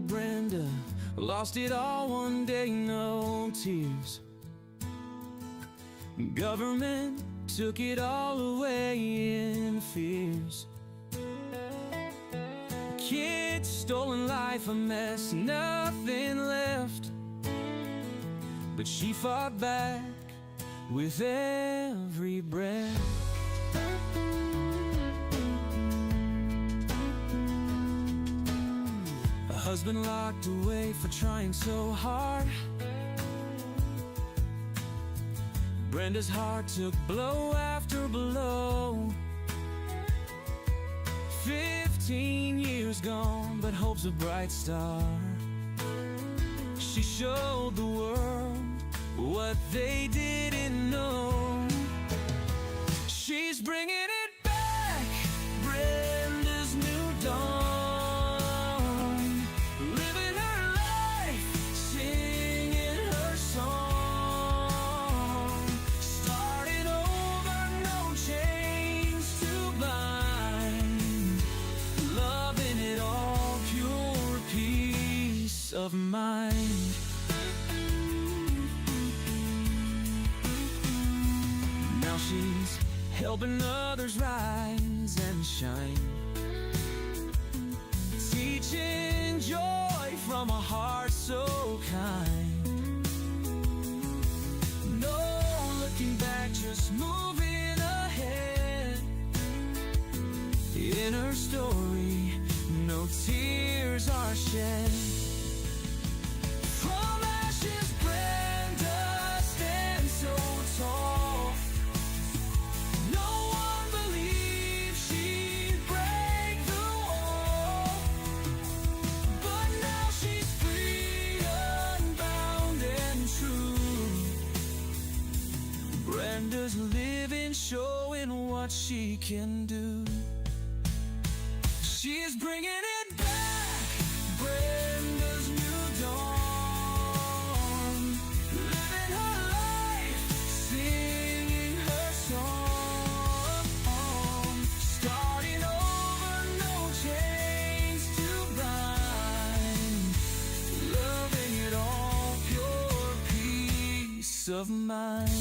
Brenda lost it all one day, no tears. Government took it all away in fears. Kids, stolen life, a mess, nothing left. But she fought back with every breath. A husband locked away for trying so hard. Brenda's heart took blow after blow. 15 years gone, but hope's a bright star. She showed the world what they didn't know. She's bringing it back, Brenda's new dawn. Living her life, singing her song. Starting over, no chains to bind. Loving it all, pure peace of mind. She's helping others rise and shine, teaching joy from a heart so kind. No looking back, just moving ahead. In her story, no tears are shed. From ashes, Brenda stands so tall. Brenda's living, showing what she can do. She's bringing it back, Brenda's new dawn. Living her life, singing her song. Starting over, no chains to bind. Loving it all, pure peace of mind.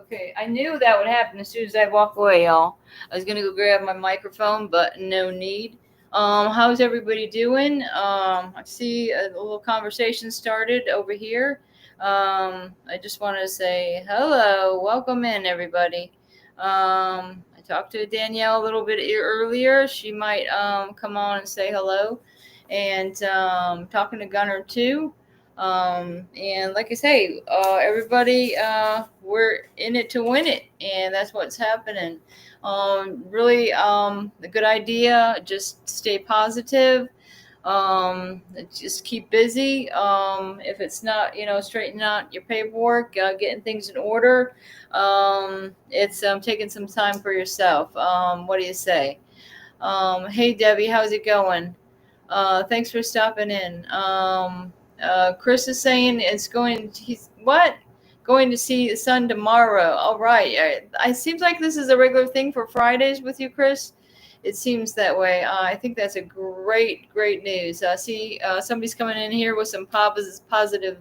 Okay, I knew that would happen as soon as I walk away, y'all. I was gonna go grab my microphone, but no need. How's everybody doing? I see a little conversation started over here. I just wanted to say hello, welcome in, everybody. I talked to Danielle a little bit earlier. She might come on and say hello. And talking to Gunner too. And like I say, everybody, we're in it to win it, and that's what's happening. Really, a good idea. Just stay positive. Just keep busy. If it's not, straightening out your paperwork, getting things in order, it's taking some time for yourself. What do you say? Hey Debbie, how's it going? Thanks for stopping in. Chris is saying he's what? Going to see the sun tomorrow. All right. It seems like this is a regular thing for Fridays with you, Chris. It seems that way. I think that's a great news. See, somebody's coming in here with some positive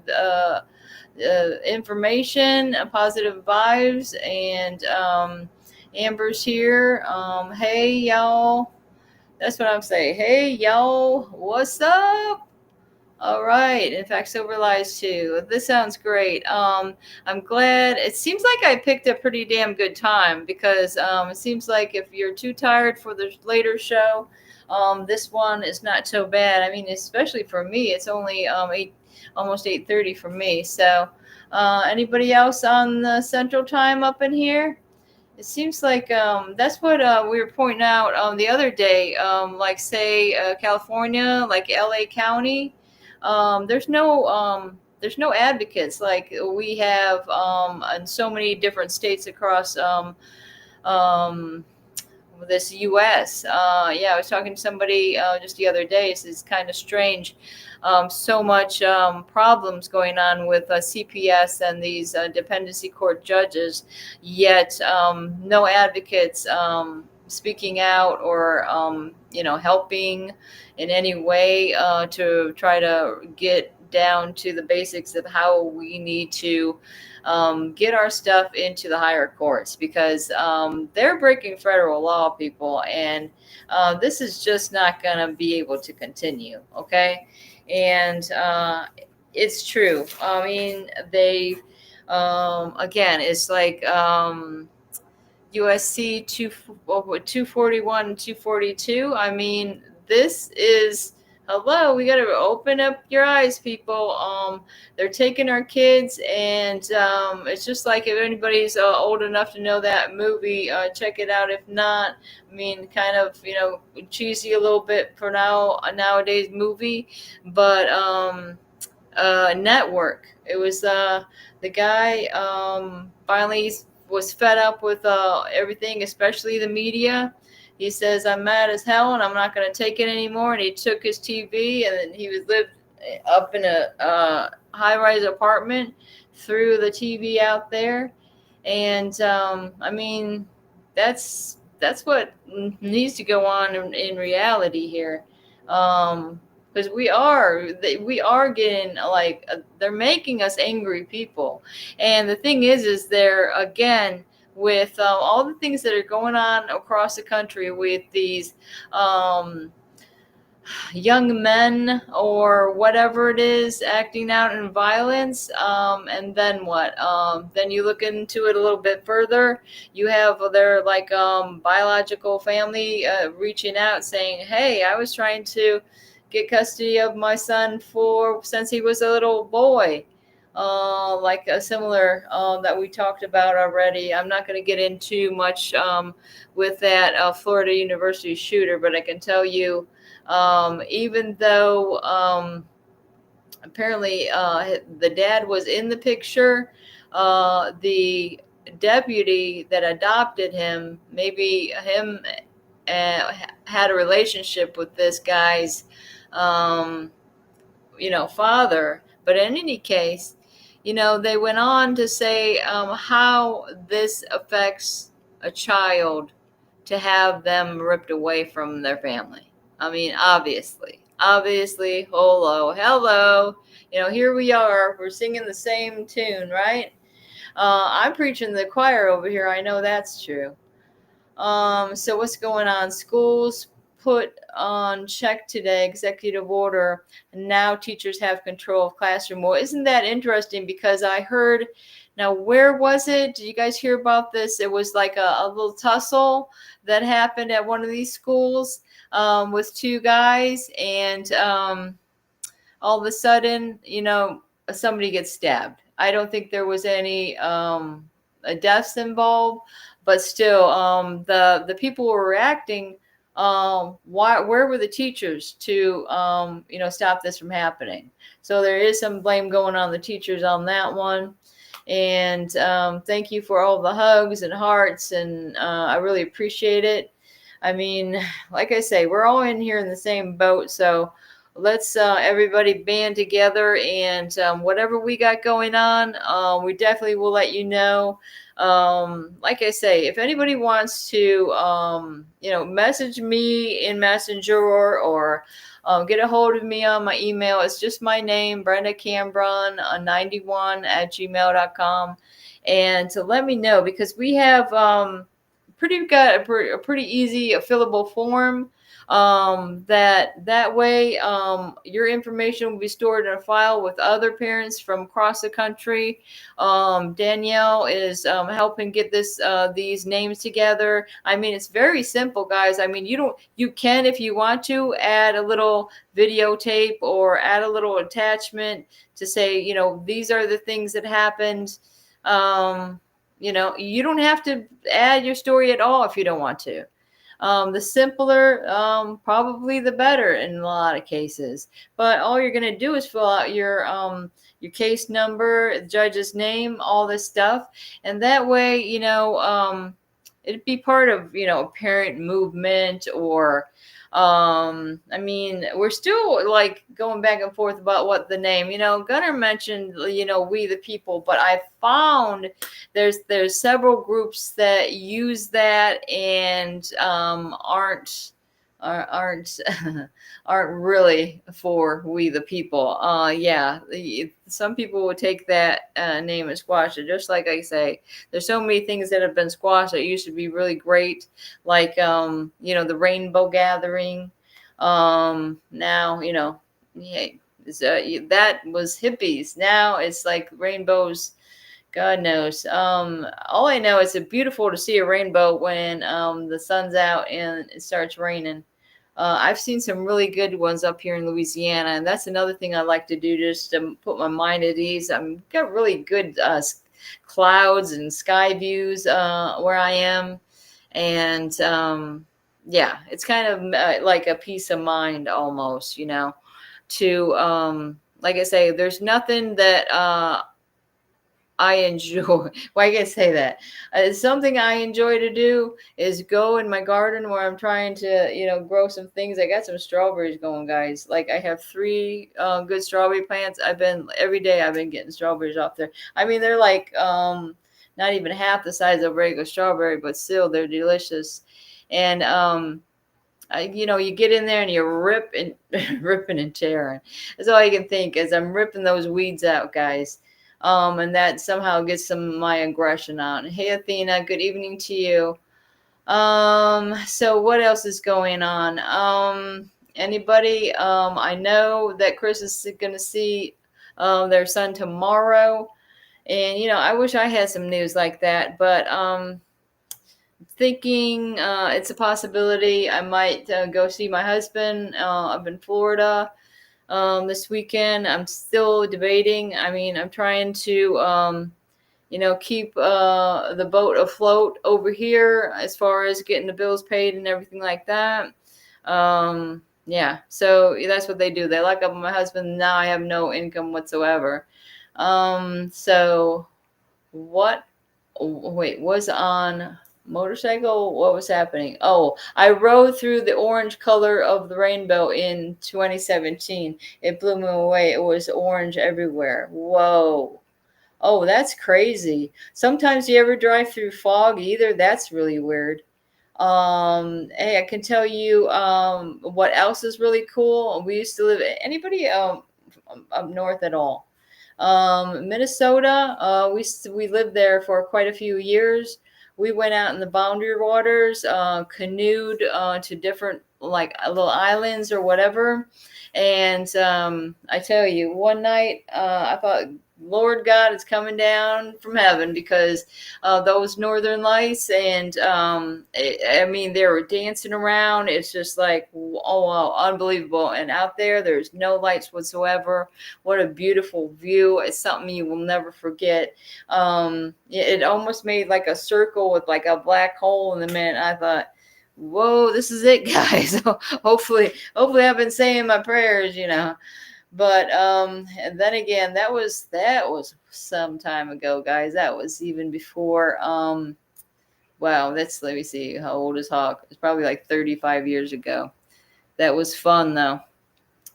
information, positive vibes, and Amber's here. Hey, y'all. That's what I'm saying. Hey, y'all. What's up? All right. In fact, Silver Lies too. This sounds great. I'm glad. It seems like I picked a pretty damn good time because it seems like if you're too tired for the later show, this one is not so bad. I mean, especially for me, it's only almost 8:30 for me. So, anybody else on the Central Time up in here? It seems like that's what we were pointing out the other day. Like, say, California, like LA County, there's no advocates like we have in so many different states across um, this U.S. Yeah, I was talking to somebody just the other day. It's kind of strange. So much problems going on with CPS and these dependency court judges, yet no advocates speaking out or helping in any way to try to get down to the basics of how we need to get our stuff into the higher courts, because they're breaking federal law, people, and this is just not going to be able to continue. Okay. And it's true. I mean, they, again, it's like USC 241 and 242. I mean, this is, hello, we got to open up your eyes, people. They're taking our kids, and it's just like, if anybody's old enough to know that movie, check it out. If not, I mean, kind of, cheesy a little bit for now, a nowadays movie, but Network. It was the guy finally was fed up with everything, especially the media. He says, I'm mad as hell and I'm not going to take it anymore. And he took his TV, and then he was lived up in a high-rise apartment, threw the TV out there. And I mean, that's what needs to go on in reality here. Because we are getting like they're making us angry people. And the thing is they're, again, with all the things that are going on across the country with these young men or whatever it is acting out in violence, and then what? Then you look into it a little bit further. You have their like biological family reaching out saying, hey, I was trying to get custody of my son since he was a little boy. Like a similar that we talked about already. I'm not going to get into much with that Florida University shooter, but I can tell you, even though apparently the dad was in the picture, the deputy that adopted him, maybe him had a relationship with this guy's father. But in any case, they went on to say how this affects a child to have them ripped away from their family. I mean, obviously, hello. Here we are. We're singing the same tune, right? I'm preaching to the choir over here. I know that's true. So what's going on? Schools, put on check today, executive order, and now teachers have control of classroom. Well, isn't that interesting? Because I heard, now where was it? Did you guys hear about this? It was like a little tussle that happened at one of these schools with two guys, and all of a sudden, somebody gets stabbed. I don't think there was any deaths involved, but still, the people were reacting. Where were the teachers to stop this from happening? So there is some blame going on the teachers on that one. And thank you for all the hugs and hearts, and I really appreciate it. I mean, like I say, we're all in here in the same boat, so let's everybody band together, and whatever we got going on, we definitely will let you know. Like I say, if anybody wants to message me in Messenger, or get a hold of me on my email, it's just my name, Brenda Cambron 91 at gmail.com, and to let me know, because we have got a pretty easy fillable form. That way, your information will be stored in a file with other parents from across the country. Danielle is helping get these names together. I mean, it's very simple, guys. I mean, you can, if you want to, add a little videotape or add a little attachment to say, these are the things that happened. You don't have to add your story at all if you don't want to. The simpler, probably the better in a lot of cases. But all you're going to do is fill out your case number, the judge's name, all this stuff, and that way, it'd be part of a parent movement, or I mean, we're still like going back and forth about what the name. Gunnar mentioned we the people, but I found there's several groups that use that and aren't aren't really for we the people. Some people would take that name and squash it. Just like I say, there's so many things that have been squashed that used to be really great, like the Rainbow Gathering. Now that was hippies. Now it's like rainbows. God knows. All I know is it's beautiful to see a rainbow when the sun's out and it starts raining. I've seen some really good ones up here in Louisiana, and that's another thing I like to do, just to put my mind at ease. I've got really good clouds and sky views where I am, and it's kind of like a peace of mind almost, to like I say, there's nothing that I enjoy. Why can I say that? Something I enjoy to do is go in my garden where I'm trying to, grow some things. I got some strawberries going, guys. Like I have 3 good strawberry plants. Every day I've been getting strawberries off there. I mean, they're like not even half the size of a regular strawberry, but still they're delicious. And you get in there and you're ripping and tearing. That's all you can think, is I'm ripping those weeds out, guys. And that somehow gets some of my aggression out. Hey, Athena, good evening to you. So what else is going on? Anybody? I know that Chris is going to see their son tomorrow, and I wish I had some news like that, but thinking it's a possibility I might go see my husband up in Florida this weekend. I'm still debating. I mean, I'm trying to, keep the boat afloat over here as far as getting the bills paid and everything like that. So that's what they do. They lock up my husband. Now I have no income whatsoever. So what? Wait, was on motorcycle? What was happening? Oh, I rode through the orange color of the rainbow in 2017. It blew me away. It was orange everywhere. Whoa. Oh, that's crazy. Sometimes you ever drive through fog either? That's really weird. Hey, I can tell you what else is really cool. We used to live, anybody up north at all? Minnesota, we lived there for quite a few years. We went out in the boundary waters, canoed to different like little islands or whatever. And I tell you, one night I thought, Lord God is coming down from heaven, because those northern lights, and I mean, they were dancing around. It's just like, oh wow, unbelievable. And out there, there's no lights whatsoever. What a beautiful view. It's something you will never forget. It almost made like a circle with like a black hole in the middle. I thought, whoa, this is it, guys. hopefully I've been saying my prayers, but and then again, that was some time ago, guys. That was even before wow, let me see, how old is Hawk? It's probably like 35 years ago. That was fun though.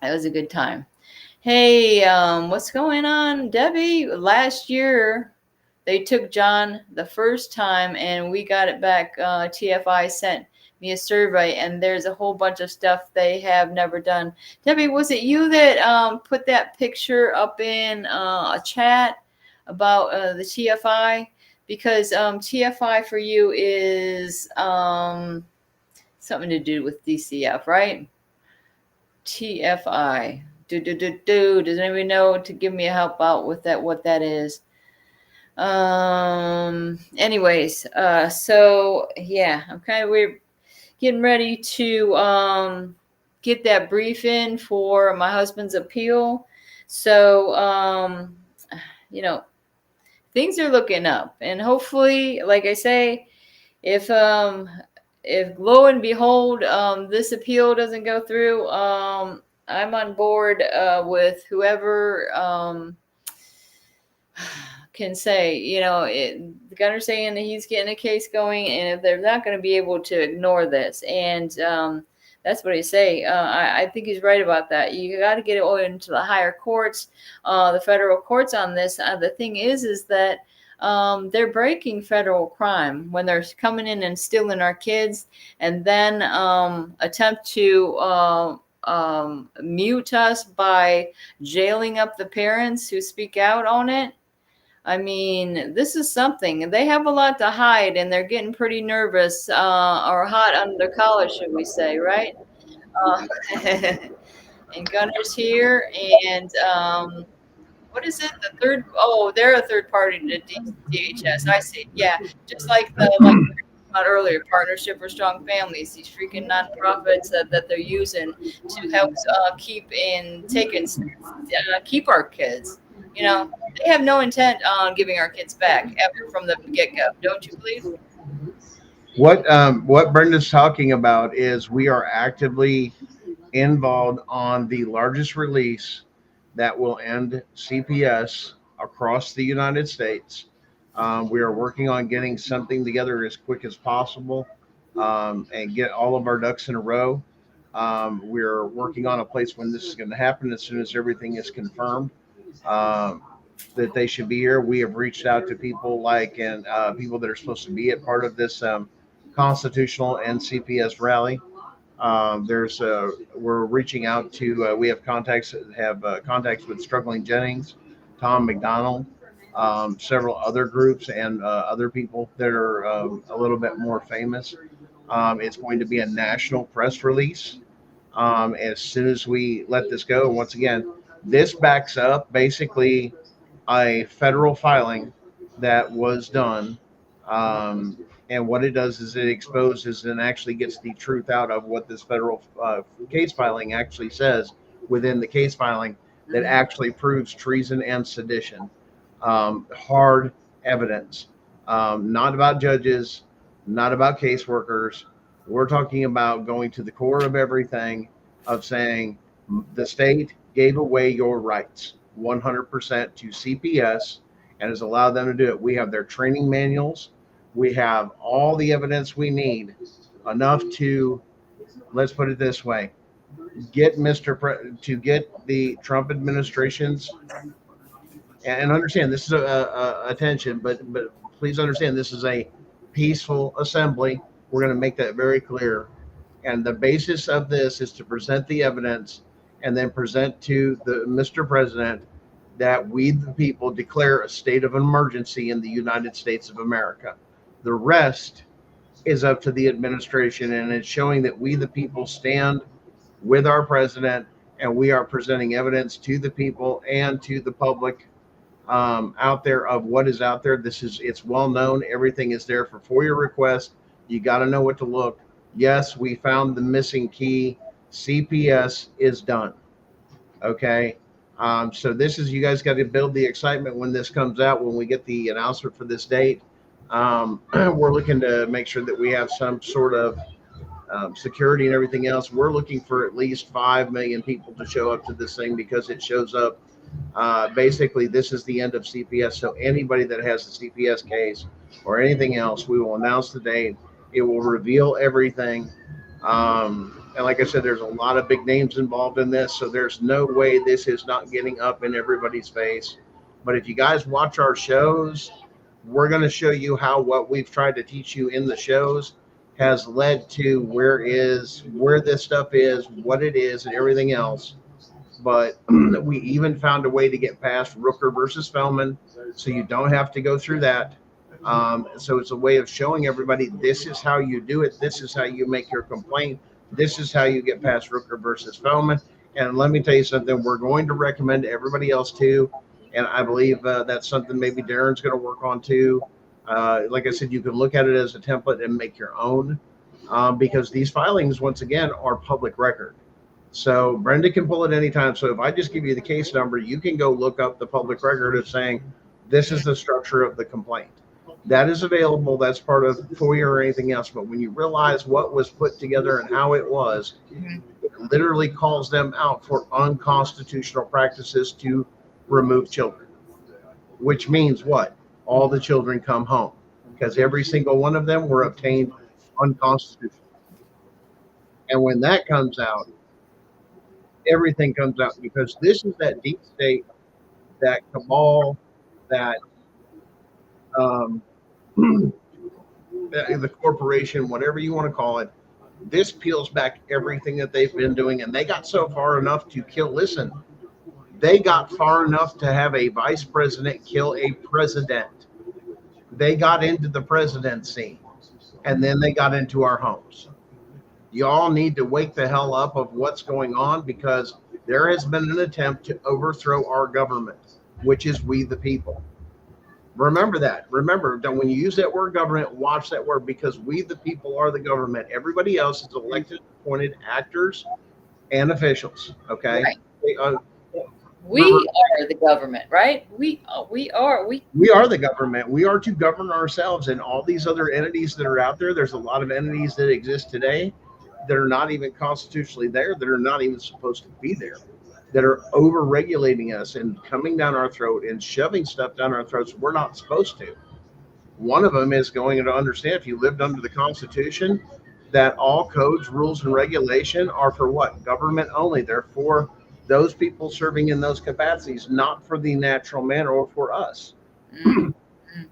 That was a good time. Hey, what's going on, Debbie? Last year they took John the first time and we got it back. TFI sent me a survey, and there's a whole bunch of stuff they have never done. Debbie, was it you that put that picture up in a chat about the TFI? Because TFI for you is something to do with DCF, right? TFI. Does anybody know to give me a help out with that? What that is? Anyways, so yeah, we're getting ready to get that brief in for my husband's appeal. So things are looking up, and hopefully, like I say, if lo and behold this appeal doesn't go through, I'm on board with whoever can say, the gunner's saying that he's getting a case going, and if they're not going to be able to ignore this, and that's what I say. I think he's right about that. You got to get it over into the higher courts, the federal courts on this. The thing is that they're breaking federal crime when they're coming in and stealing our kids, and then attempt to mute us by jailing up the parents who speak out on it. I mean, this is something. They have a lot to hide, and they're getting pretty nervous, or hot under their collar, should we say, right? Uh, and Gunner's here, and what is it? The third? Oh, they're a third party to DHS. I see. Yeah, just like we were talking about earlier, Partnership for Strong Families. These freaking nonprofits that they're using to help keep our kids. They have no intent on giving our kids back ever from the get-go. Don't you believe? What Brenda's talking about is we are actively involved on the largest release that will end CPS across the United States. We are working on getting something together as quick as possible, and get all of our ducks in a row. We're working on a place when this is going to happen as soon as everything is confirmed. Um, that they should be here. We have reached out to people and people that are supposed to be at part of this constitutional and CPS rally. We're reaching out to, we have contacts that have contacts with Struggling Jennings, Tom McDonald, several other groups, and other people that are a little bit more famous. It's going to be a national press release as soon as we let this go. Once again, this backs up basically a federal filing that was done. Um, and what it does is it exposes and actually gets the truth out of what this federal case filing actually says within the case filing, that actually proves treason and sedition. Hard evidence, not about judges, not about caseworkers. We're talking about going to the core of everything, of saying the state gave away your rights 100% to CPS and has allowed them to do it. We have their training manuals. We have all the evidence we need, enough to, let's put it this way, get to get the Trump administration's, and understand this is a attention, but please understand this is a peaceful assembly. We're going to make that very clear. And the basis of this is to present the evidence and then present to the Mr. President that we, the people, declare a state of emergency in the United States of America. The rest is up to the administration, and it's showing that we, the people, stand with our president, and we are presenting evidence to the people and to the public out there of what is out there. It's well known. Everything is there for FOIA requests. You got to know what to look. Yes, we found the missing key. CPS is done. Okay. So this is, you guys got to build the excitement when this comes out, when we get the announcement for this date. We're looking to make sure that we have some sort of security and everything else. We're looking for at least 5 million people to show up to this thing, because it shows up. Basically, this is the end of CPS. So anybody that has a CPS case or anything else, we will announce the date. It will reveal everything. And like I said, there's a lot of big names involved in this, so there's no way this is not getting up in everybody's face. But if you guys watch our shows, we're going to show you how what we've tried to teach you in the shows has led to where this stuff is, what it is, and everything else. But we even found a way to get past Rooker versus Feldman, so you don't have to go through that. So it's a way of showing everybody, this is how you do it. This is how you make your complaint. This is how you get past Rooker versus Feldman. And let me tell you something, we're going to recommend to everybody else too. And I believe that's something maybe Darren's going to work on too. Like I said, you can look at it as a template and make your own, because these filings, once again, are public record. So Brenda can pull it anytime. So if I just give you the case number, you can go look up the public record of saying, this is the structure of the complaint. That is available. That's part of FOIA or anything else. But when you realize what was put together and how it was, it literally calls them out for unconstitutional practices to remove children, which means what? All the children come home, because every single one of them were obtained unconstitutional. And when that comes out, everything comes out, because this is that deep state, that cabal, that the corporation, whatever you want to call it. This peels back everything that they've been doing, and they got so far enough to kill. Listen, they got far enough to have a vice president kill a president. They got into the presidency, and then they got into our homes. Y'all need to wake the hell up of what's going on, because there has been an attempt to overthrow our government, which is we the people. Remember that. Remember that when you use that word government, watch that word, because we the people are the government. Everybody else is elected, appointed actors and officials. Okay. Right. We are the government, right? We are the government. We are to govern ourselves, and all these other entities that are out there. There's a lot of entities that exist today that are not even constitutionally there, that are not even supposed to be there, that are over regulating us and coming down our throat and shoving stuff down our throats we're not supposed to. One of them is going to understand, if you lived under the Constitution, that all codes, rules, and regulation are for what? Government only. They're for those people serving in those capacities, not for the natural man or for us.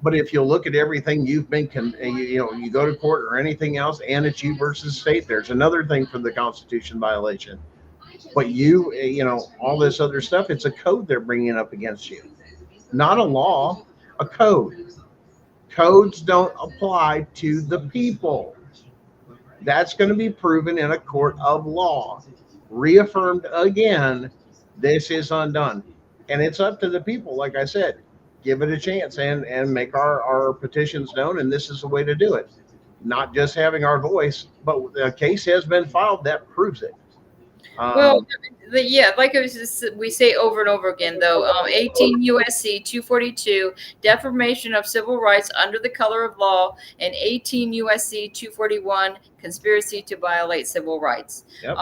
But if you look at everything you've been, you go to court or anything else, and it's you versus state, there's another thing for the Constitution violation. But all this other stuff, it's a code they're bringing up against you. Not a law, a code. Codes don't apply to the people. That's going to be proven in a court of law. Reaffirmed again, this is undone. And it's up to the people, like I said. Give it a chance and make our petitions known, and this is the way to do it. Not just having our voice, but a case has been filed that proves it. Like we say over and over again, though, 18 USC 242, defamation of civil rights under the color of law, and 18 USC 241, conspiracy to violate civil rights. Yep.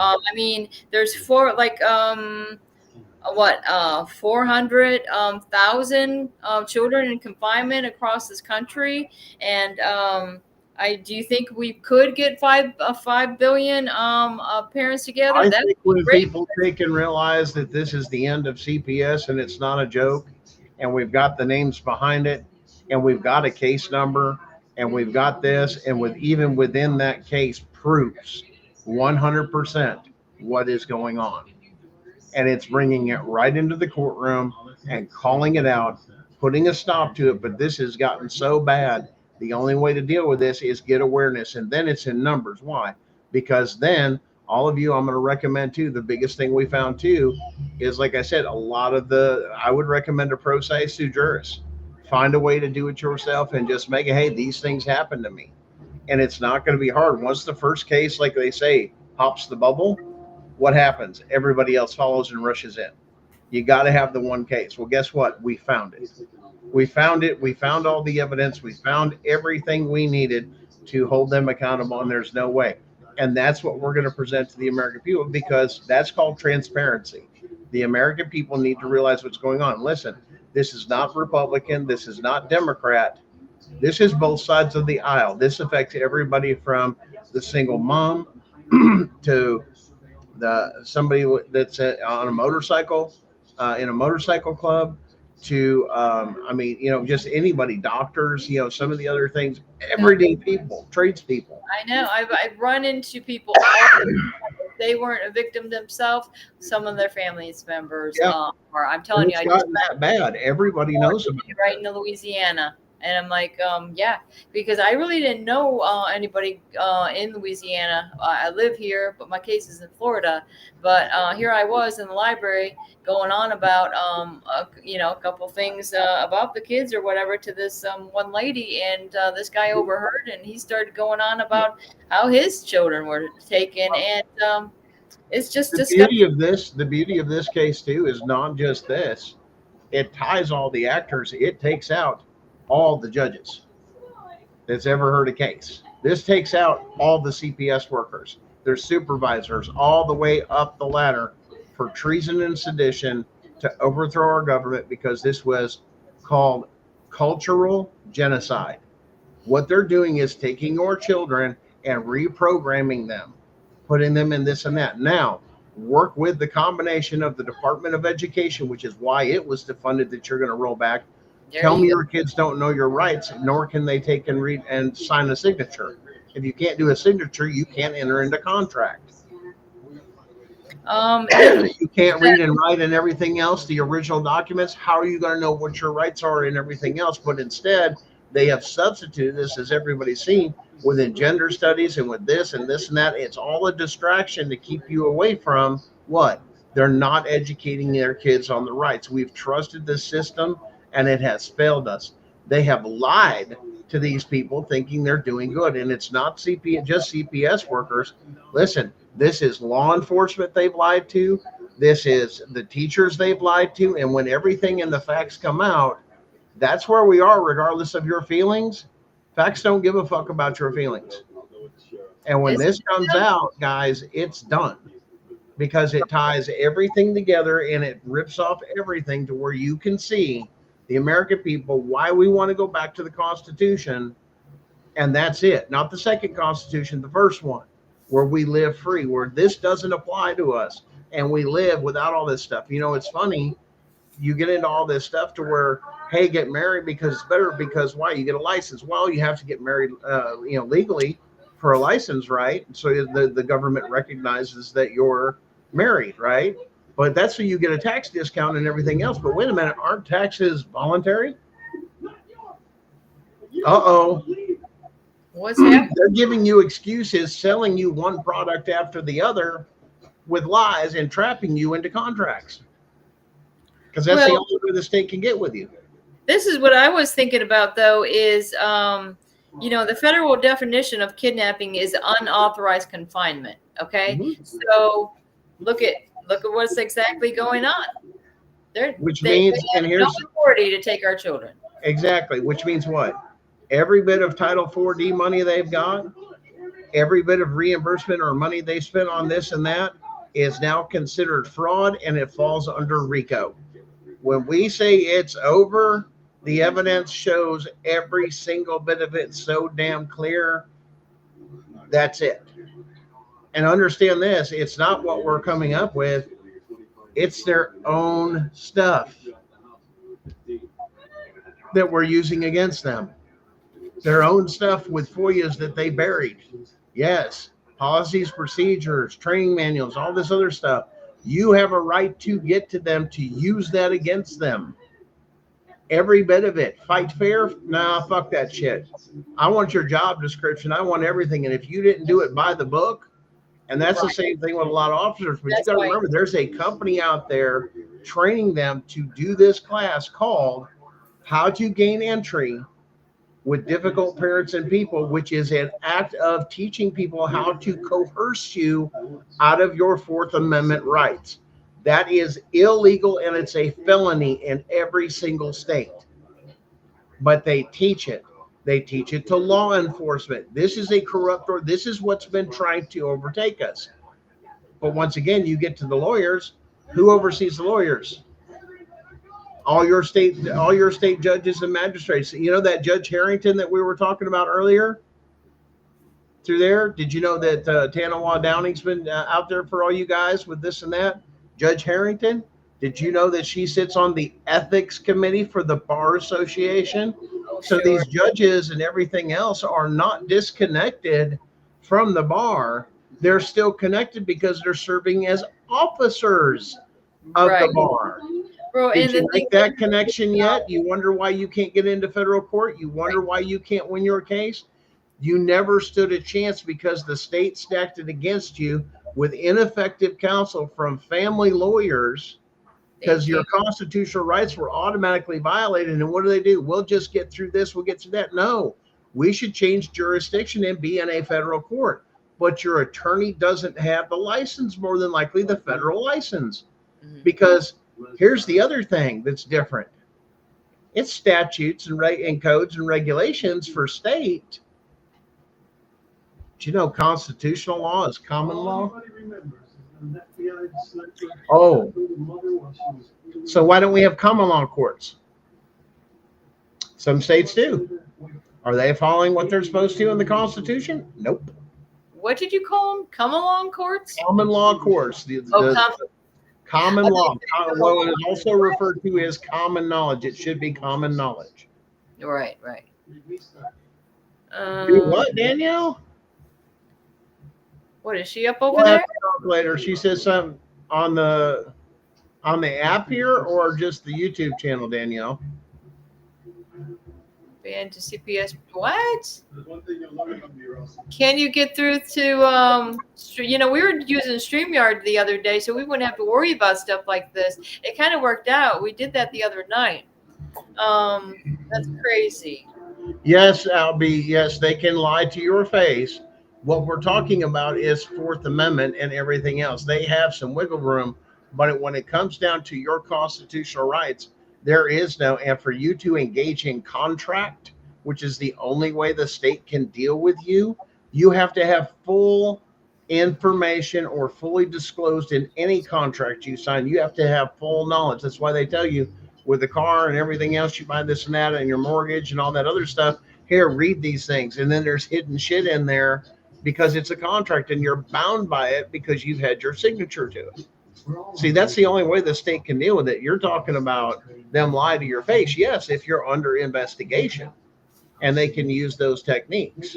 There's 400,000 children in confinement across this country, and do you think we could get 5 billion parents together? I think when people take and realize that this is the end of CPS and it's not a joke, and we've got the names behind it, and we've got a case number, and we've got this, and even within that case proves 100% what is going on. And it's bringing it right into the courtroom and calling it out, putting a stop to it. But this has gotten so bad The only way to deal with this is get awareness, and then it's in numbers. Why? Because then all of you, I'm going to recommend too. The biggest thing we found too is, like I said, a lot of I would recommend a pro se sui juris. Find a way to do it yourself and just make it, hey, these things happen to me. And it's not going to be hard. Once the first case, like they say, pops the bubble, what happens? Everybody else follows and rushes in. You got to have the one case. Well, guess what? We found it. We found it. We found all the evidence. We found everything we needed to hold them accountable, and there's no way. And that's what we're going to present to the American people, because that's called transparency. The American people need to realize what's going on. Listen, this is not Republican. This is not Democrat. This is both sides of the aisle. This affects everybody from the single mom to somebody that's on a motorcycle, in a motorcycle club, to just anybody, doctors, some of the other things, everyday people, tradespeople. I know. I've run into people. They weren't a victim themselves. Some of their families members, or I'm telling you, it's gotten that bad. Everybody knows about it. Right in Louisiana. And I'm like, yeah, because I really didn't know anybody in Louisiana. I live here, but my case is in Florida. But here I was in the library going on about, a couple things about the kids or whatever to this one lady. And this guy overheard, and he started going on about how his children were taken. And it's just the beauty of this case, too, is not just this. It ties all the actors. It takes out all the judges that's ever heard a case. This takes out all the CPS workers, their supervisors, all the way up the ladder for treason and sedition to overthrow our government, because this was called cultural genocide. What they're doing is taking your children and reprogramming them, putting them in this and that. Now, work with the combination of the Department of Education, which is why it was defunded, that you're going to roll back. Tell me your kids don't know your rights, nor can they take and read and sign a signature. If you can't do a signature, you can't enter into contract. You can't read and write and everything else, the original documents. How are you going to know what your rights are and everything else? But instead, they have substituted this, as everybody's seen, within gender studies and with this and this and that. It's all a distraction to keep you away from what? They're not educating their kids on the rights. We've trusted this system, and it has failed us. They have lied to these people thinking they're doing good. And it's not just CPS workers. Listen, this is law enforcement they've lied to. This is the teachers they've lied to. And when everything in the facts come out, that's where we are, regardless of your feelings. Facts don't give a fuck about your feelings. And when this comes out, guys, it's done. Because it ties everything together, and it rips off everything to where you can see the American people, why we want to go back to the Constitution. And that's it. Not the second Constitution, the first one, where we live free, where this doesn't apply to us. And we live without all this stuff. It's funny. You get into all this stuff to where, hey, get married because it's better. Because why? You get a license. Well, you have to get married, legally for a license, right? So the government recognizes that you're married, right? But that's when you get a tax discount and everything else. But wait a minute, aren't taxes voluntary? What's happening? They're giving you excuses, selling you one product after the other with lies, and trapping you into contracts. Because that's the only way the state can get with you. This is what I was thinking about, though, is, the federal definition of kidnapping is unauthorized confinement. Okay. Mm-hmm. So look at what's exactly going on. Which means, they have no authority to take our children. Exactly. Which means what? Every bit of Title 4D money they've got, every bit of reimbursement or money they spent on this and that is now considered fraud, and it falls under RICO. When we say it's over, the evidence shows every single bit of it so damn clear. That's it. And understand this, it's not what we're coming up with. It's their own stuff that we're using against them. Their own stuff with FOIAs that they buried. Yes, policies, procedures, training manuals, all this other stuff. You have a right to get to them, to use that against them. Every bit of it. Fight fair? Nah, fuck that shit. I want your job description. I want everything. And if you didn't do it by the book, and that's the Right. same thing with a lot of officers, but you That's got to why. remember there's a company out there training them to do this class called How to Gain Entry with Difficult Parents and People, which is an act of teaching people how to coerce you out of your Fourth Amendment rights. That is illegal and it's a felony in every single state. But they teach it. They teach it to law enforcement. This is a corrupt, or this is what's been trying to overtake us. But once again, you get to the lawyers. Who oversees the lawyers? All your state judges and magistrates. You know that Judge Harrington that we were talking about earlier through there? Did you know that Tanawa Downing's been out there for all you guys with this and that? Judge Harrington, did you know that she sits on the ethics committee for the Bar Association? Oh, So sure. these judges and everything else are not disconnected from the bar. They're still connected because they're serving as officers of Right. the bar. Bro, Did and you the thing make that connection yet? You wonder why you can't get into federal court? You wonder why you can't win your case? You never stood a chance because the state stacked it against you with ineffective counsel from family lawyers because your constitutional rights were automatically violated. And what do? We'll just get through this. We'll get through that. No, we should change jurisdiction and be in a federal court. But your attorney doesn't have the license, more than likely the federal license. Mhm. Because here's the other thing that's different. It's statutes and codes and regulations for state. Do you know constitutional law is common law? Oh, so why don't we have common law courts? Some states do. Are they following what they're supposed to in the Constitution? Nope. What did you call them? Come along courts? Common law courts. Common law. Well, it is also referred to as common knowledge. It should be common knowledge. Right. Do what, Danielle? What is she up over We'll there? have to talk later. She says something on the app here or just the YouTube channel, Danielle? Banned to CPS. What? Can you get through to we were using StreamYard the other day, so we wouldn't have to worry about stuff like this. It kind of worked out. We did that the other night. That's crazy. Yes, Albie. Yes, they can lie to your face. What we're talking about is Fourth Amendment and everything else. They have some wiggle room, but when it comes down to your constitutional rights, there is no. And for you to engage in contract, which is the only way the state can deal with you, you have to have full information or fully disclosed in any contract you sign. You have to have full knowledge. That's why they tell you with the car and everything else, you buy this and that and your mortgage and all that other stuff. Here, read these things. And then there's hidden shit in there because it's a contract and you're bound by it because you've had your signature to it. See, that's the only way the state can deal with it. You're talking about them lie to your face. Yes, if you're under investigation and they can use those techniques.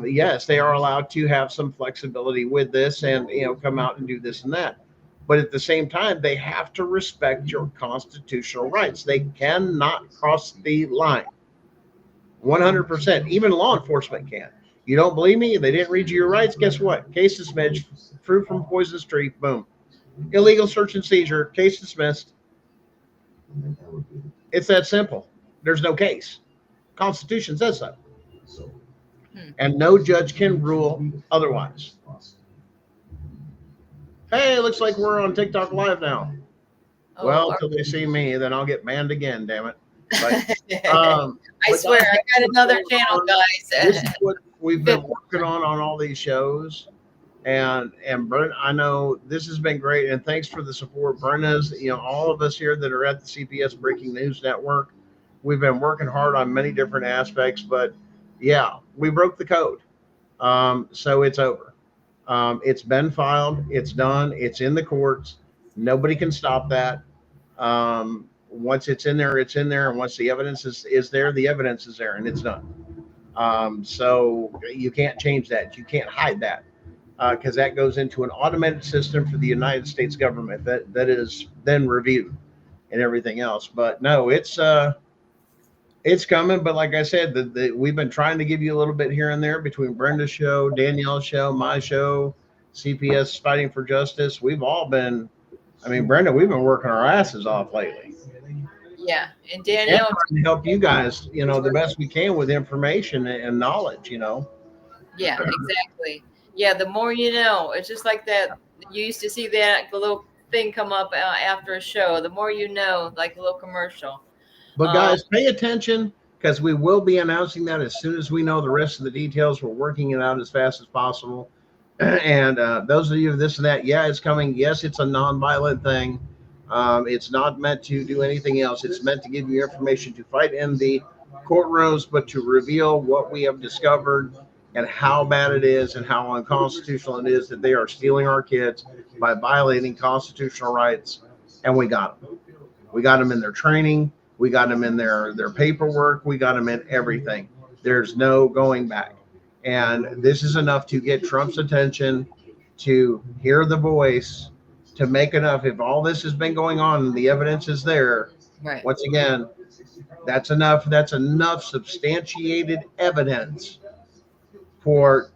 Yes, they are allowed to have some flexibility with this and, come out and do this and that. But at the same time, they have to respect your constitutional rights. They cannot cross the line. 100%. Even law enforcement can. You don't believe me? They didn't read you your rights. Guess what? Case dismissed. Fruit from poisonous tree. Boom. Illegal search and seizure. Case dismissed. It's that simple. There's no case. Constitution says so. And no judge can rule otherwise. Hey, looks like we're on TikTok Live now. Well, until they see me, then I'll get banned again, damn it. But, I swear, I got another channel, guys. This is what we've been working on all these shows. And Brenda, I know this has been great. And thanks for the support. Brenda's, all of us here that are at the CPS Breaking News Network, we've been working hard on many different aspects. But, yeah, we broke the code. So it's over. It's been filed. It's done. It's in the courts. Nobody can stop that. Once it's in there, it's in there. And once the evidence is there, the evidence is there and it's done. So you can't change that. You can't hide that because that goes into an automated system for the United States government that is then reviewed. and everything else. But no, it's coming. But like I said, we've been trying to give you a little bit here and there between Brenda's show, Danielle's show, my show, CPS Fighting for Justice. We've all been, I mean, Brenda, we've been working our asses off lately Yeah, and and Danielle, trying to help you guys, the best we can with information and knowledge. yeah, exactly. Yeah, the more you know, it's just like that. You used to see that the little thing come up after a show. The more you know, like a little commercial. But Um, guys, pay attention because we will be announcing that as soon as we know the rest of the details. We're working it out as fast as possible. And those of you this and that, yeah, it's coming. Yes, it's a non-violent thing. It's not meant to do anything else. It's meant to give you information to fight in the courtrooms, but to reveal what we have discovered and how bad it is and how unconstitutional it is that they are stealing our kids by violating constitutional rights. And we got them. We got them in their training. We got them in their paperwork. We got them in everything. There's no going back. And this is enough to get Trump's attention, to hear the voice, to make enough. If all this has been going on and the evidence is there, right. once again, that's enough. That's enough substantiated evidence for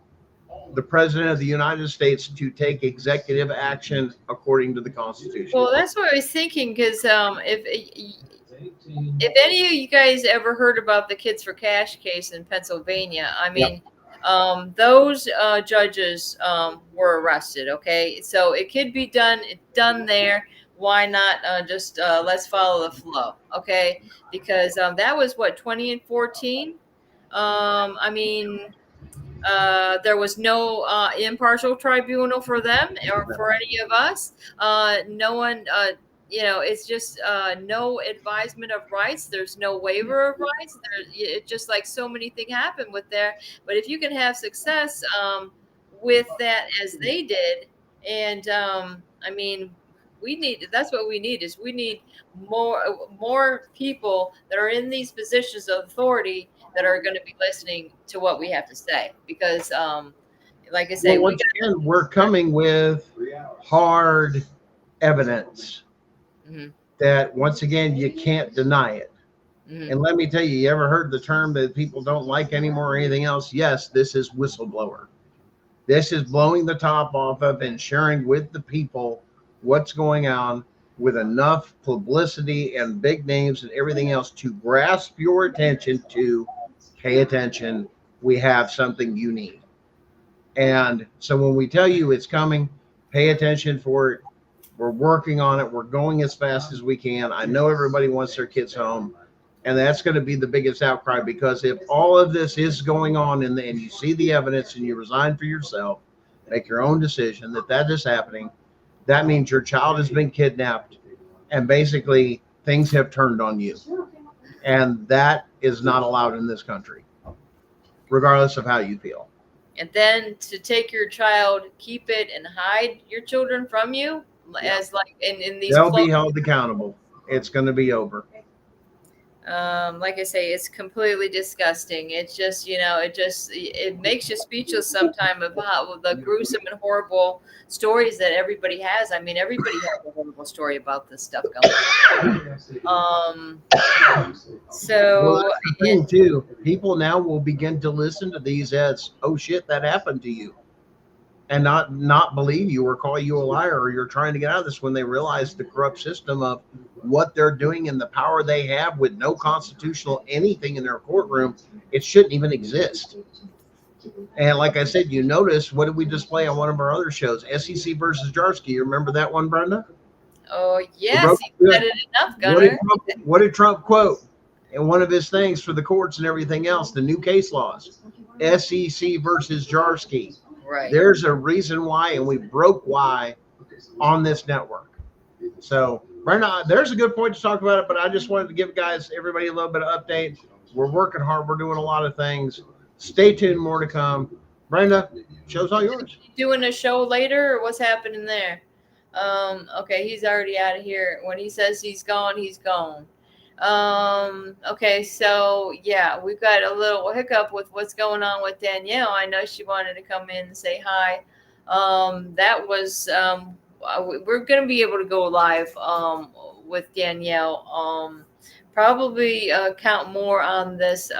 the president of the United States to take executive action according to the Constitution. Well, that's what I was thinking because if any of you guys ever heard about the Kids for Cash case in Pennsylvania, I mean, those judges were arrested. Okay, so it could be done there. Why not just let's follow the flow? Okay, because that was what 2014. I mean, there was no impartial tribunal for them or for any of us. No one, it's just no advisement of rights. There's no waiver of rights. It's just like so many things happen with there. But if you can have success with that as they did, and I mean, that's what we need is we need more people that are in these positions of authority that are going to be listening to what we have to say because like I say, once again, we're coming with hard evidence that once again you can't deny it. And let me tell you, you ever heard the term that people don't like anymore or anything else? Yes, this is whistleblower. This is blowing the top off of and sharing with the people what's going on with enough publicity and big names and everything else to grasp your attention to pay attention. We have something you need. And so when we tell you it's coming, pay attention for it. We're working on it. We're going as fast as we can. I know everybody wants their kids home. And that's going to be the biggest outcry because if all of this is going on and you see the evidence and you resign for yourself, make your own decision that is happening, that means your child has been kidnapped and basically things have turned on you. And that is not allowed in this country, regardless of how you feel. And then to take your child, keep it and hide your children from you as like in these. They'll be held accountable. It's going to be over. Like I say, it's completely disgusting. It's just, it makes you speechless sometimes about the gruesome and horrible stories that everybody has. I mean, everybody has a horrible story about this stuff going on. So that's the thing too. People now will begin to listen to these as, oh shit, that happened to you. And not believe you or call you a liar or you're trying to get out of this when they realize the corrupt system of what they're doing and the power they have with no constitutional anything in their courtroom. It shouldn't even exist. And like I said, you notice, what did we display on one of our other shows? SEC versus Jarsky. You remember that one, Brenda? Oh, yes. You said it enough, Gunner. What did Trump quote in one of his things for the courts and everything else? The new case laws. SEC versus Jarsky. Right. There's a reason why, and we broke why on this network. So, Brenda, there's a good point to talk about it, but I just wanted to give everybody a little bit of update. We're working hard. We're doing a lot of things. Stay tuned. More to come. Brenda, show's all yours. Doing a show later, or what's happening there? Okay, he's already out of here. When he says he's gone, he's gone. Okay, so yeah, we've got a little hiccup with what's going on with Danielle. I know she wanted to come in and say hi. That was we're going to be able to go live with Danielle. Probably count more on this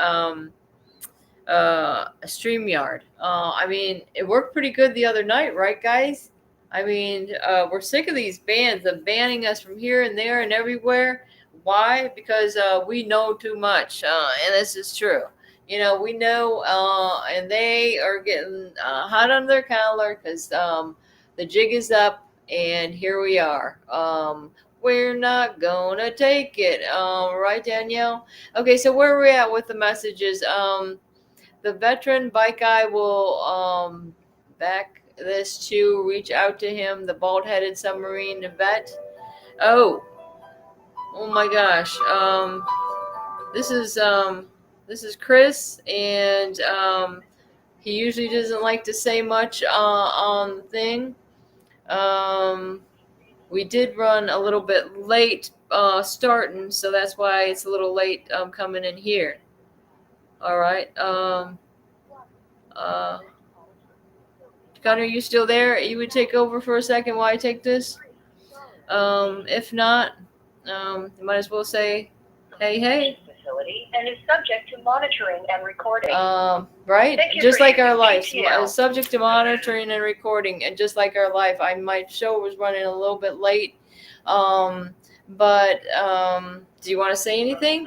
StreamYard. I mean, it worked pretty good the other night, right, guys? I mean, we're sick of these bans of banning us from here and there and everywhere. Why? Because we know too much, and this is true. We know, and they are getting hot on their collar because the jig is up, and here we are. We're not gonna take it, right, Danielle? Okay, so where are we at with the messages? The veteran bike guy will back this to reach out to him. The bald-headed submarine vet. Oh my gosh. This is Chris, and he usually doesn't like to say much on the thing. We did run a little bit late starting, so that's why it's a little late coming in here. All right. Connor, you still there? You would take over for a second while I take this? If not, you might as well say, hey. Facility and is subject to monitoring and recording. Right? Just like our life. Subject to monitoring and recording, and just like our life. My show was running a little bit late. But do you want to say anything?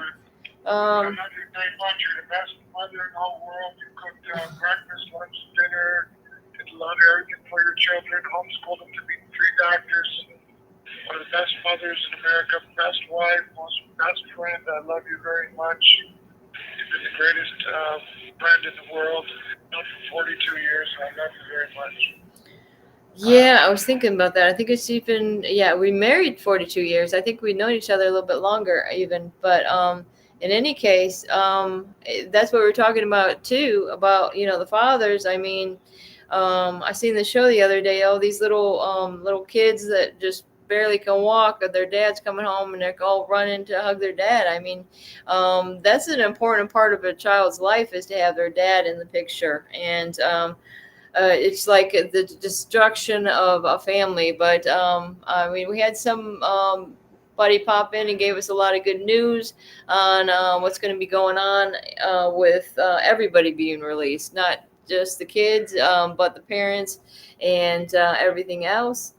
I love you very much. You're the best mother in the whole world. You cooked breakfast, lunch, dinner, did a lot of everything for your children, homeschooled them to be 3 doctors. One of the best mothers in America, best wife, best friend. I love you very much. You've been the greatest friend in the world. Known for 42 years, and I love you very much. Yeah, I was thinking about that. I think it's even, we married 42 years. I think we've known each other a little bit longer even. But in any case, that's what we're talking about too, about, the fathers. I mean, I seen the show the other day, these little kids that just barely can walk, or their dad's coming home and they're all running to hug their dad. I mean, that's an important part of a child's life, is to have their dad in the picture. And it's like the destruction of a family. But I mean, we had some buddy pop in and gave us a lot of good news on what's going to be going on with everybody being released, not just the kids, but the parents and everything else.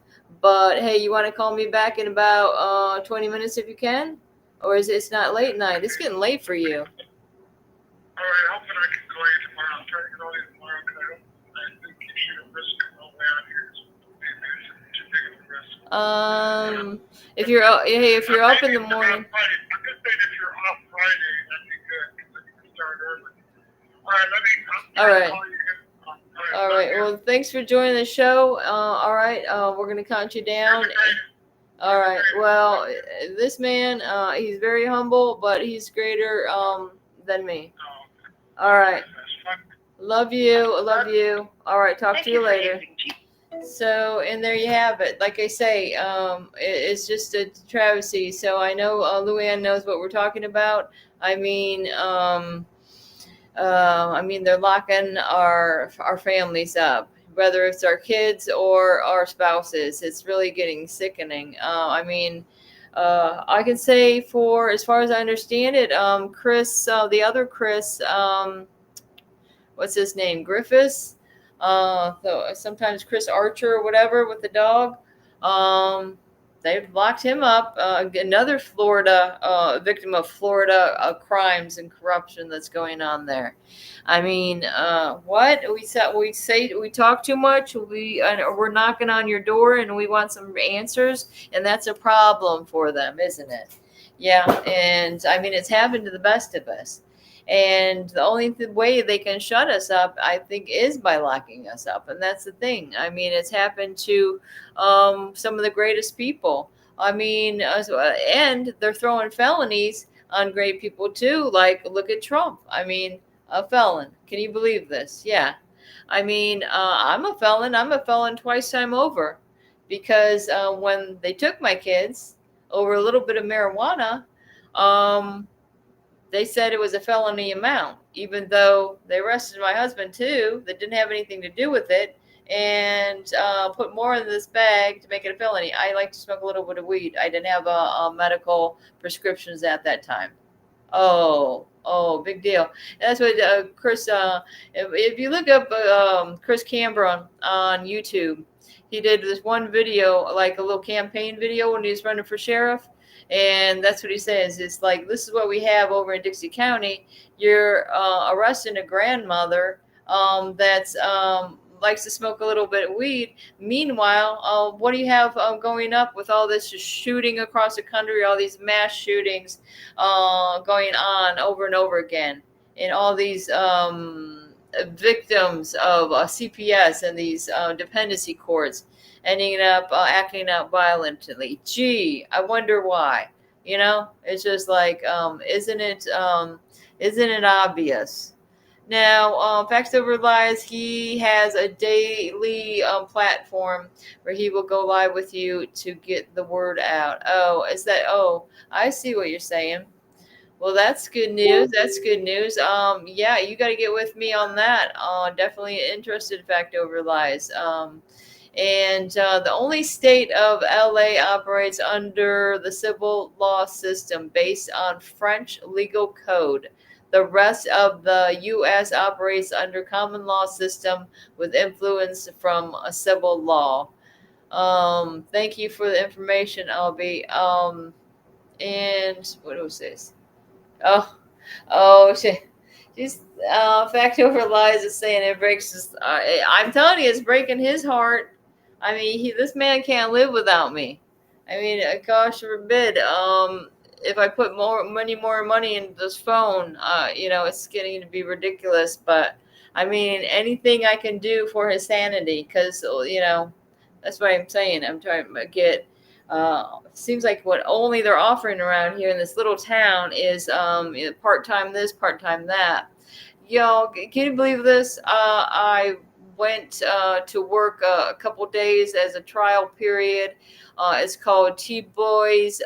But hey, you want to call me back in about 20 minutes if you can? Or is it's not late night? It's getting late for you. All right, hoping I can call you tomorrow. I'll try to call you tomorrow, because I think you should risk it all way out here. It's too big of a risk. If you're up in the morning. I'm just saying, if you're off Friday, that'd be good, because I can start early. All right, All right. call you again. All right. Well, thanks for joining the show. All right. We're going to count you down. All right. Well, this man, he's very humble, but he's greater than me. All right. Love you. Love you. All right. Talk to you later. So, and there you have it. Like I say, it's just a travesty. So I know Luann knows what we're talking about. I mean, they're locking our families up, whether it's our kids or our spouses. It's really getting sickening. I can say, for as far as I understand it, Chris, the other Chris, what's his name? Griffiths. Sometimes Chris Archer or whatever with the dog. They've locked him up. Another Florida victim of Florida crimes and corruption that's going on there. I mean, what we talk too much. We're knocking on your door and we want some answers, and that's a problem for them, isn't it? Yeah, and I mean, it's happened to the best of us. And the only way they can shut us up, I think, is by locking us up. And that's the thing. I mean, it's happened to some of the greatest people. I mean, and they're throwing felonies on great people too. Like, look at Trump. I mean, a felon. Can you believe this? Yeah. I mean, I'm a felon. I'm a felon twice time over, because when they took my kids over a little bit of marijuana, they said it was a felony amount, even though they arrested my husband too. That didn't have anything to do with it. and put more in this bag to make it a felony. I like to smoke a little bit of weed. I didn't have medical prescriptions at that time. Oh, big deal. That's what Chris. If you look up Chris Canberra on YouTube, he did this one video, like a little campaign video when he was running for sheriff, and that's what he says. It's like, this is what we have over in Dixie County. You're arresting a grandmother that's likes to smoke a little bit of weed. Meanwhile, what do you have going up with all this just shooting across the country, all these mass shootings going on over and over again, and all these victims of CPS and these dependency courts ending up acting out violently? Gee, I wonder why. It's just like, isn't it obvious? Now, Facts Over Lies, he has a daily platform where he will go live with you to get the word out. Oh, I see what you're saying. Well, that's good news. That's good news. Yeah, you got to get with me on that. Definitely interested in Fact Over Lies. And the only state of LA operates under the civil law system based on French legal code. The rest of the U.S. operates under common law system with influence from a civil law. Thank you for the information, Albie. And what was this? Oh, shit. Just Fact Over Lies is saying it breaks his. I'm telling you, it's breaking his heart. I mean, this man can't live without me. I mean, gosh forbid. If I put more money in this phone, it's getting to be ridiculous. But I mean, anything I can do for his sanity, because that's what I'm saying. I'm trying to get. Seems like what only they're offering around here in this little town is part-time this, part-time that. Y'all, can you believe this? I went to work a couple days as a trial period. It's called T-Boy's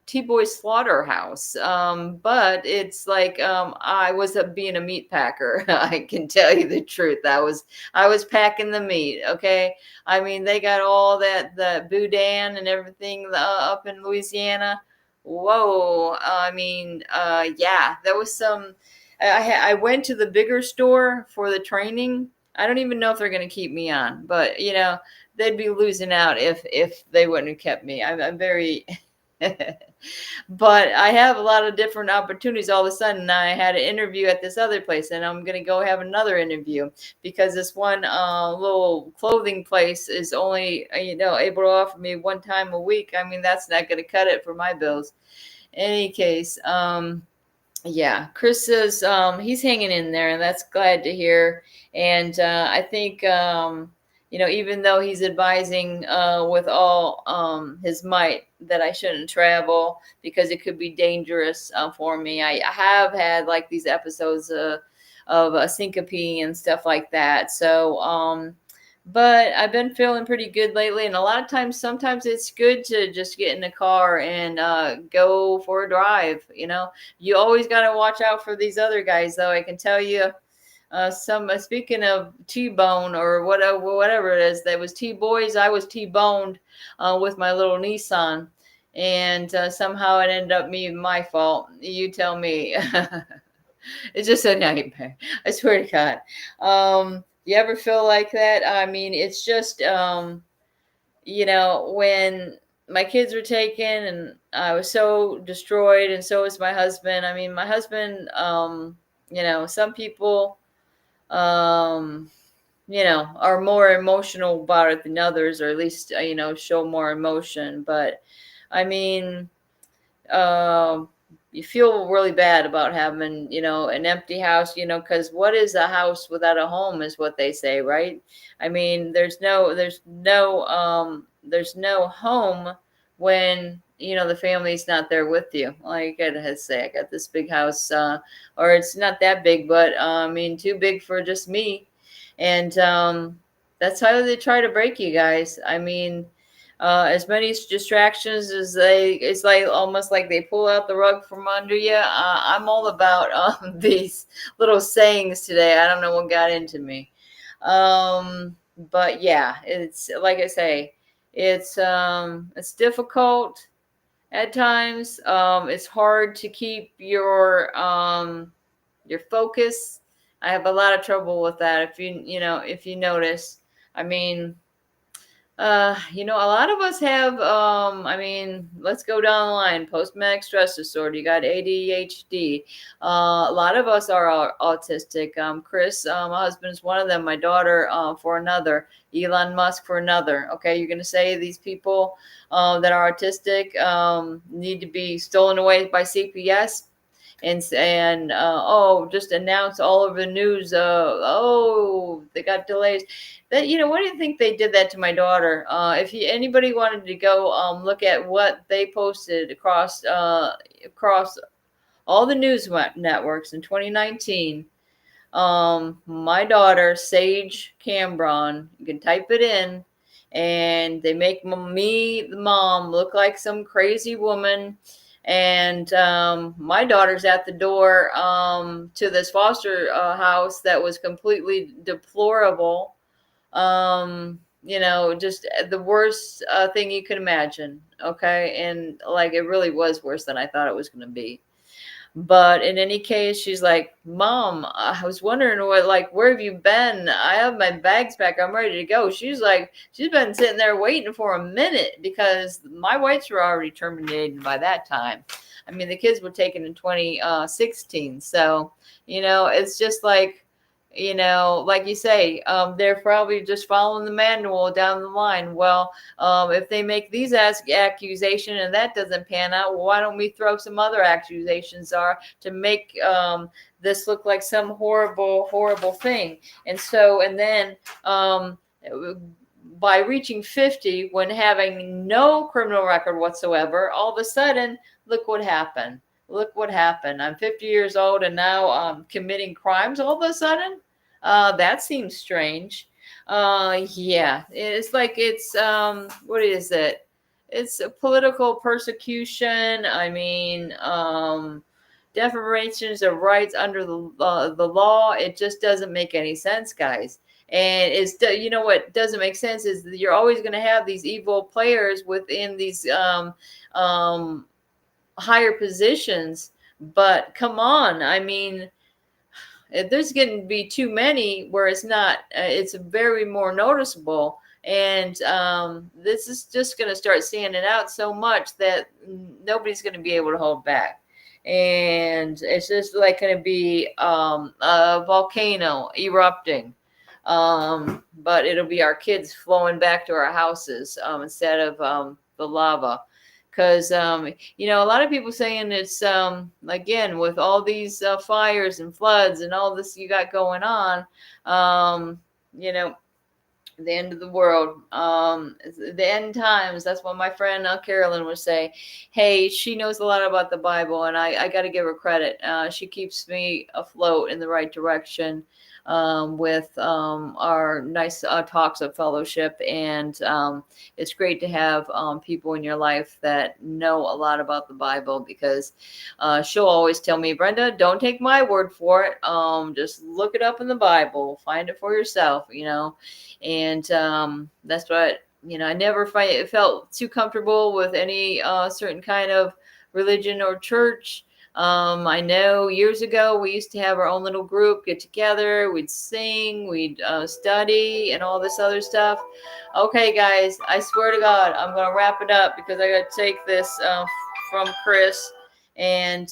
Slaughterhouse. But it's like I was being a meat packer. I can tell you the truth. I was packing the meat. Okay. I mean, they got all the boudin and everything up in Louisiana. Whoa. I mean, yeah, there was some. I went to the bigger store for the training. I don't even know if they're going to keep me on, but they'd be losing out if they wouldn't have kept me. I'm very. But I have a lot of different opportunities. All of a sudden, I had an interview at this other place, and I'm going to go have another interview because this one little clothing place is only able to offer me one time a week. I mean, that's not going to cut it for my bills. In any case, yeah, Chris says he's hanging in there, and that's glad to hear. And I think even though he's advising with all his might that I shouldn't travel because it could be dangerous for me. I have had like these episodes of syncope and stuff like that. So, but I've been feeling pretty good lately. And a lot of times, sometimes it's good to just get in the car and go for a drive. You always got to watch out for these other guys, though. I can tell you. Speaking of T-bone or whatever it is, that was T-boys. I was T-boned with my little Nissan, and somehow it ended up being my fault. You tell me. It's just a nightmare. I swear to God. You ever feel like that? I mean, it's just when my kids were taken and I was so destroyed, and so was my husband. I mean, my husband. Some people. Are more emotional about it than others, or at least, show more emotion. But I mean, you feel really bad about having, an empty house, because what is a house without a home is what they say, right? I mean, there's no home when, the family's not there with you. Like I gotta say, I got this big house, or it's not that big, but too big for just me. And that's how they try to break you guys. I mean, as many distractions as it's like almost like they pull out the rug from under you. I'm all about these little sayings today. I don't know what got into me. But yeah, it's like I say, it's difficult at times. It's hard to keep your focus. I have a lot of trouble with that. If you notice, I mean, a lot of us have, let's go down the line. Post-traumatic stress disorder. You got ADHD. A lot of us are autistic. Chris, my husband, is one of them. My daughter, for another. Elon Musk for another. Okay, you're going to say these people that are autistic need to be stolen away by CPS? And just announce all over the news, they got delays. That, what do you think they did that to my daughter? If anybody wanted to go look at what they posted across all the news networks in 2019, my daughter, Sage Cambron, you can type it in, and they make me, the mom, look like some crazy woman. And my daughter's at the door to this foster house that was completely deplorable. Just the worst thing you can imagine. Okay. And like, it really was worse than I thought it was going to be. But in any case, she's like, Mom, I was wondering where have you been? I have my bags packed. I'm ready to go. She's like, she's been sitting there waiting for a minute because my whites were already terminated by that time. I mean, the kids were taken in 2016. So, it's just like, like you say, they're probably just following the manual down the line. Well, if they make these accusations and that doesn't pan out, well, why don't we throw some other accusations to make this look like some horrible, horrible thing? And then by reaching 50, when having no criminal record whatsoever, all of a sudden, look what happened. Look what happened. I'm 50 years old and now I'm committing crimes all of a sudden. That seems strange. Yeah, it's like what is it? It's a political persecution. I mean, deprivations of rights under the law. It just doesn't make any sense, guys. And what doesn't make sense is that you're always going to have these evil players within these higher positions. But come on, I mean, there's going to be too many where it's not. It's very more noticeable. And this is just going to start standing out so much that nobody's going to be able to hold back. And it's just like going to be a volcano erupting. But it'll be our kids flowing back to our houses instead of the lava. Because, a lot of people saying it's, again, with all these fires and floods and all this you got going on, the end of the world, the end times. That's what my friend Carolyn would say. Hey, she knows a lot about the Bible, and I got to give her credit. She keeps me afloat in the right direction with our nice talks of fellowship. And it's great to have people in your life that know a lot about the Bible, because she'll always tell me, Brenda, don't take my word for it. Just look it up in the Bible, find it for yourself, and that's what, I never felt too comfortable with any certain kind of religion or church. I know years ago we used to have our own little group get together. We'd sing, we'd study, and all this other stuff. Okay, guys, I swear to God, I'm going to wrap it up because I got to take this from Chris, and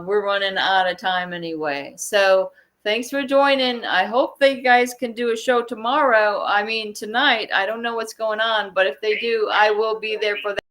we're running out of time anyway. So thanks for joining. I hope they guys can do a show tomorrow. I mean, tonight. I don't know what's going on, but if they do, I will be there for that.